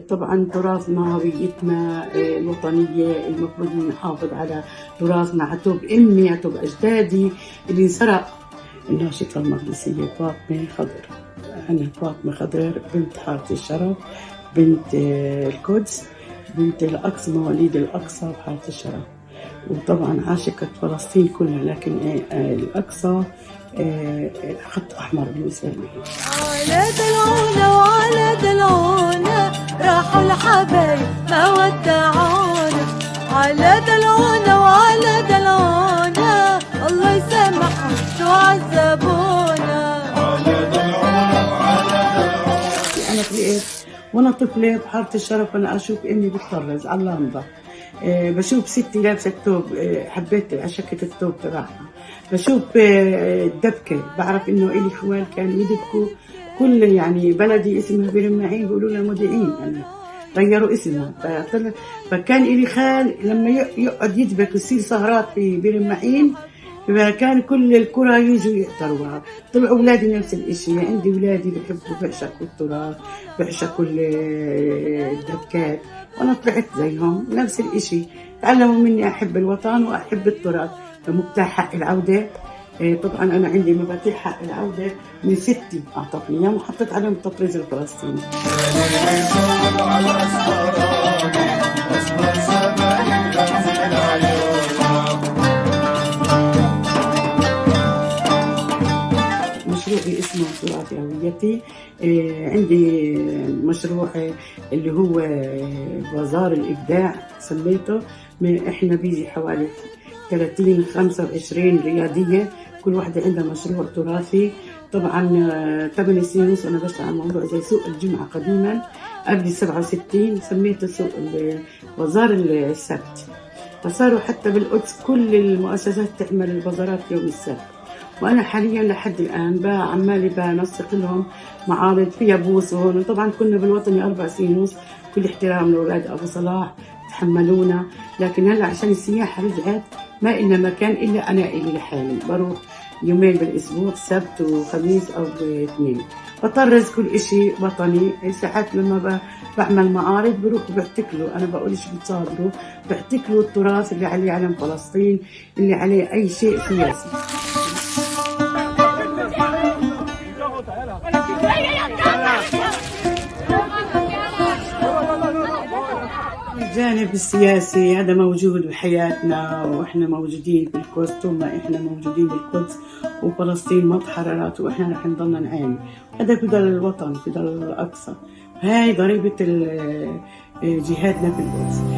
طبعا تراثنا هويتنا الوطنية، المفروض نحافظ على تراثنا، عتوب أمي عتوب أجدادي اللي انسرق. الناشطة المقدسية فاطمة خضر. أنا فاطمة خضر بنت حارة الشرف، بنت القدس، بنت الأقصى، مواليد الأقصى بحارة الشرف. وطبعا عاشقة فلسطين كلها، لكن الأقصى خط أحمر بالنسبة لي. على دلعونا وعلى دلعونا راحوا الحبايب ما ودعونا، على دلعونا وعلى دلعونا الله يسامحهم شو عذبونا. على دلعونا وعلى دلعونا. أنا طلعت وأنا طفلة بحارة الشرف، أنا أشوف إني بتطرز على اللمضة، بشوف ستي لابسة الثوب، حبيت عشقة الثوب تبعها، بشوف الدبكة، بعرف إنه إلي إخوان كانوا يدبكوا، كل يعني بلدي اسمها برماعين بيقولوا لها مودعين، أنا غيروا اسمها. فكان إلي خال لما يقعد يدبك ويصير سهرات في برماعين، فكان كل القرى يجوا يحضروها. طلعوا أولادي نفس الإشي، عندي أولادي بيحبوا بيعشقوا التراث، بيعشقوا الدبكات، وأنا طلعت زيهم نفس الإشي. تعلموا مني أحب الوطن وأحب التراث. فمفتاح حق العودة، طبعا أنا عندي مفاتيح حق العودة من ستي أعطتني إياهم، وحطيت عليهم التطريز الفلسطيني. مشروعي اسمه تراث هويتي. عندي مشروع اللي هو بازار الإبداع سميته. احنا بيجي حوالي 30-25 ريادية، كل واحدة عندها مشروع تراثي. طبعا 8 سنين ونص أنا بشتغل على موضوع زي سوق الجمعة قديما قبل 67 سميته سوق بازار السبت. فصاروا حتى بالقدس كل المؤسسات تعمل البازارات يوم السبت، وأنا حاليا لحد الآن عمالي بنسق لهم معارض فيها بوس هون. طبعا كنا بالوطني 4 سنين ونص، كل احترام لأولاد أبو صلاح تحملونا، لكن هلا عشان السياحة رجعت ما إلنا مكان إلا أنا إلي لحالي، بروح يومين بالأسبوع، سبت وخميس أو اثنين، بطرز كل إشي وطني. ساعات لما بعمل معارض بروح بعتكلوا، أنا بقولش بتصادروا، بعتكلوا التراث اللي عليه علم فلسطين، اللي عليه أي شيء سياسي. الجانب السياسي هذا موجود بحياتنا، واحنا موجودين بالقدس. طول ما احنا موجودين بالقدس وفلسطين ما تحررت، واحنا رح نضلنا نعاني. هذا فداء الوطن، فداء الأقصى، هاي ضريبة جهادنا في القدس.